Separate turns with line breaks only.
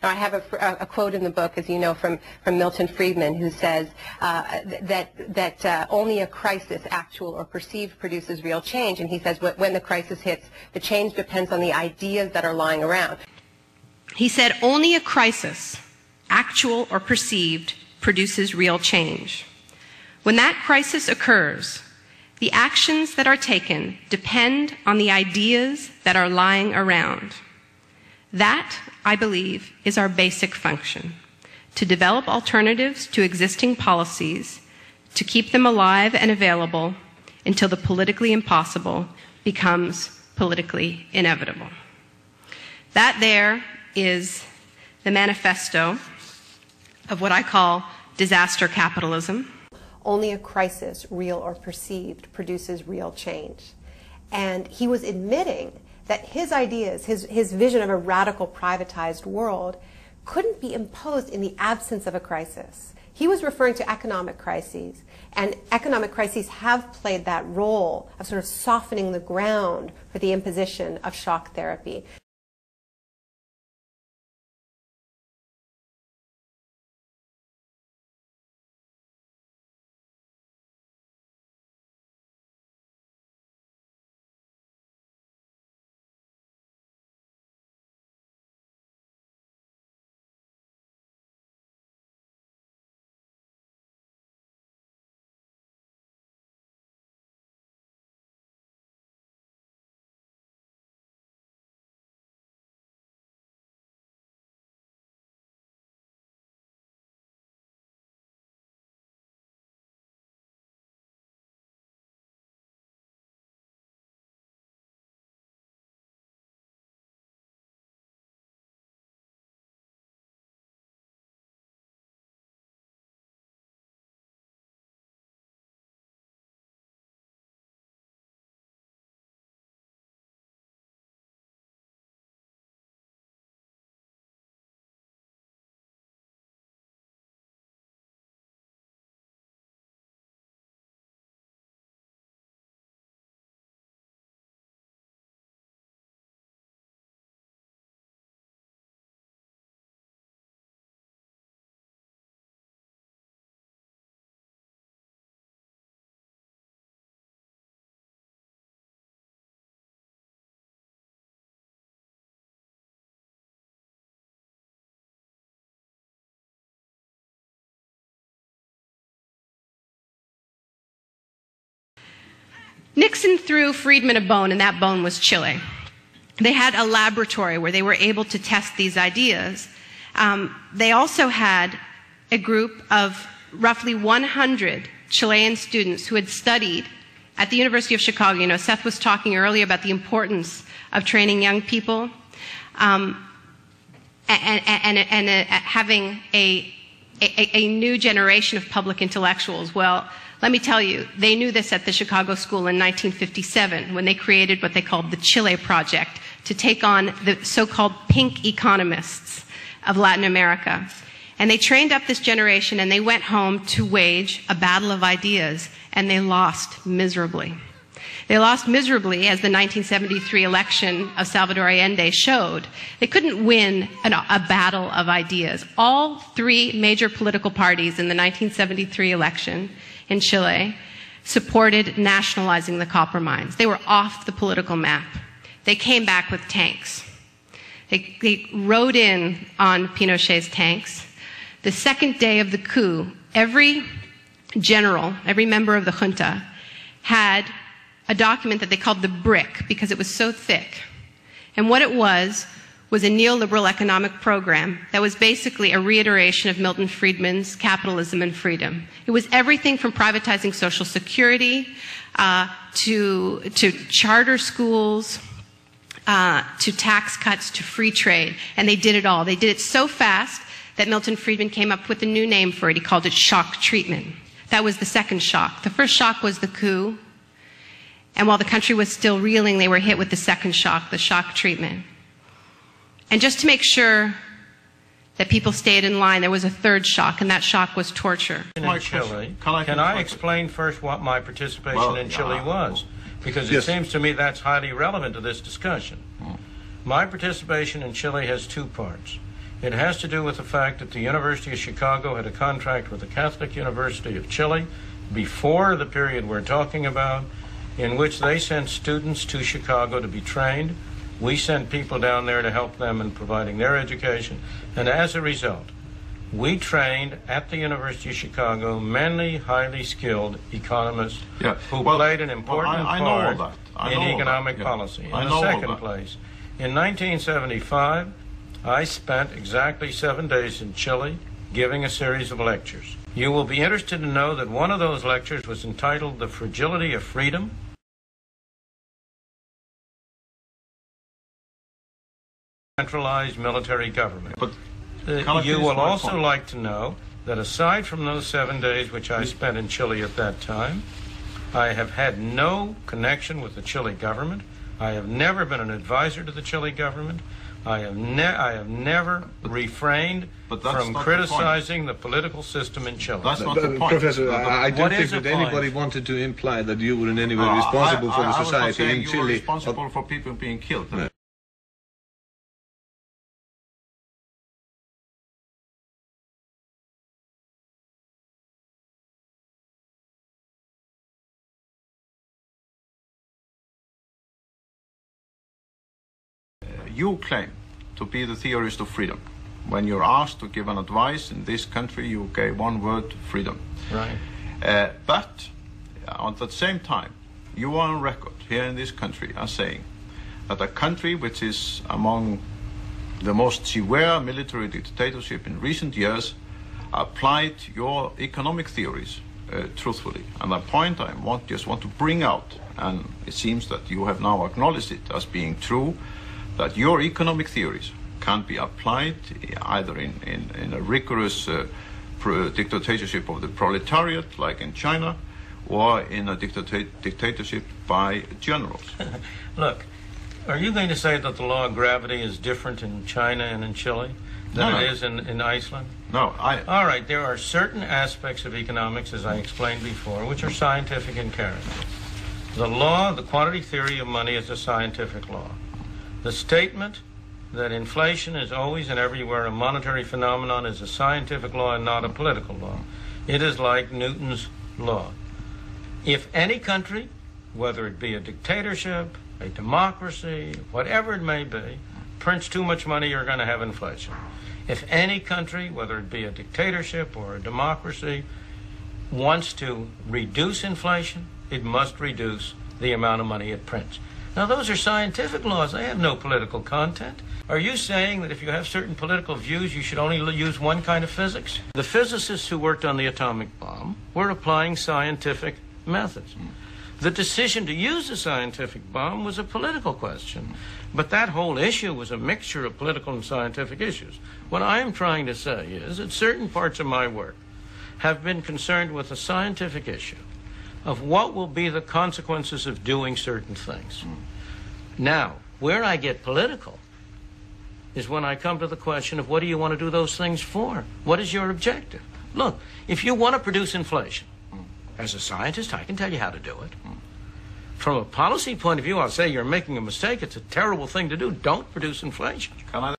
Now, I have a quote in the book, as you know, from Milton Friedman, who says that only a crisis, actual or perceived, produces real change. And he says when the crisis hits, the change depends on the ideas that are lying around.
He said only a crisis, actual or perceived, produces real change. When that crisis occurs, the actions that are taken depend on the ideas that are lying around. That, I believe, is our basic function: to develop alternatives to existing policies, to keep them alive and available until the politically impossible becomes politically inevitable. That there is the manifesto of what I call disaster capitalism.
Only a crisis, real or perceived, produces real change. And he was admitting that his ideas, his vision of a radical privatized world, couldn't be imposed in the absence of a crisis. He was referring to economic crises, and economic crises have played that role of sort of softening the ground for the imposition of shock therapy.
Nixon threw Friedman a bone, and that bone was Chile. They had a laboratory where they were able to test these ideas. They also had a group of roughly 100 Chilean students who had studied at the University of Chicago. You know, Seth was talking earlier about the importance of training young people and having a new generation of public intellectuals. Well, let me tell you, they knew this at the Chicago School in 1957 when they created what they called the Chile Project to take on the so-called pink economists of Latin America. And they trained up this generation, and they went home to wage a battle of ideas, and they lost miserably. They lost miserably, as the 1973 election of Salvador Allende showed. They couldn't win a battle of ideas. All three major political parties in the 1973 election in Chile supported nationalizing the copper mines. They were off the political map. They came back with tanks. They rode in on Pinochet's tanks. The second day of the coup, every general, every member of the junta had a document that they called the brick because it was so thick. And what it was a neoliberal economic program that was basically a reiteration of Milton Friedman's Capitalism and Freedom. It was everything from privatizing Social Security to charter schools, to tax cuts, to free trade. And they did it all. They did it so fast that Milton Friedman came up with a new name for it. He called it shock treatment. That was the second shock. The first shock was the coup. And while the country was still reeling, they were hit with the second shock, the shock treatment. And just to make sure that people stayed in line, there was a third shock, and that shock was torture.
In Chile, can I explain first what my participation in Chile was? Because it seems to me that's highly relevant to this discussion. My participation in Chile has two parts. It has to do with the fact that the University of Chicago had a contract with the Catholic University of Chile before the period we're talking about, in which they sent students to Chicago to be trained. We sent people down there to help them in providing their education. And as a result, we trained at the University of Chicago many highly skilled economists who played an important part in economic policy. In the second place, in 1975, I spent exactly 7 days in Chile giving a series of lectures. You will be interested to know that one of those lectures was entitled "The Fragility of Freedom." Centralized military government. But you will also like to know that aside from those 7 days which I spent in Chile at that time, I have had no connection with the Chile government. I have never been an advisor to the Chile government. I have never refrained from criticizing the political system in Chile.
That's not the point.
Professor, I don't think that anybody wanted to imply that you were in any way responsible for the society in Chile.
You were responsible for people being killed. No. You claim to be the theorist of freedom. When you're asked to give an advice in this country, you gave one word: freedom.
Right.
But at the same time, you are on record here in this country as saying that a country which is among the most severe military dictatorship in recent years applied your economic theories truthfully. And the point I just want to bring out, and it seems that you have now acknowledged it as being true, that your economic theories can be applied either in a rigorous dictatorship of the proletariat, like in China, or in a dictatorship by generals.
Look, are you going to say that the law of gravity is different in China and in Chile than it is in Iceland?
No,
All right, there are certain aspects of economics, as I explained before, which are scientific in character. The law, the quantity theory of money, is a scientific law. The statement that inflation is always and everywhere a monetary phenomenon is a scientific law and not a political law. It is like Newton's law. If any country, whether it be a dictatorship, a democracy, whatever it may be, prints too much money, you're going to have inflation. If any country, whether it be a dictatorship or a democracy, wants to reduce inflation, it must reduce the amount of money it prints. Now, those are scientific laws. They have no political content. Are you saying that if you have certain political views, you should only use one kind of physics? The physicists who worked on the atomic bomb were applying scientific methods. The decision to use a scientific bomb was a political question. But that whole issue was a mixture of political and scientific issues. What I am trying to say is that certain parts of my work have been concerned with a scientific issue of what will be the consequences of doing certain things. Now, where I get political is when I come to the question of what do you want to do those things for? What is your objective? Look, if you want to produce inflation, as a scientist, I can tell you how to do it. From a policy point of view, I'll say you're making a mistake. It's a terrible thing to do. Don't produce inflation.
Can I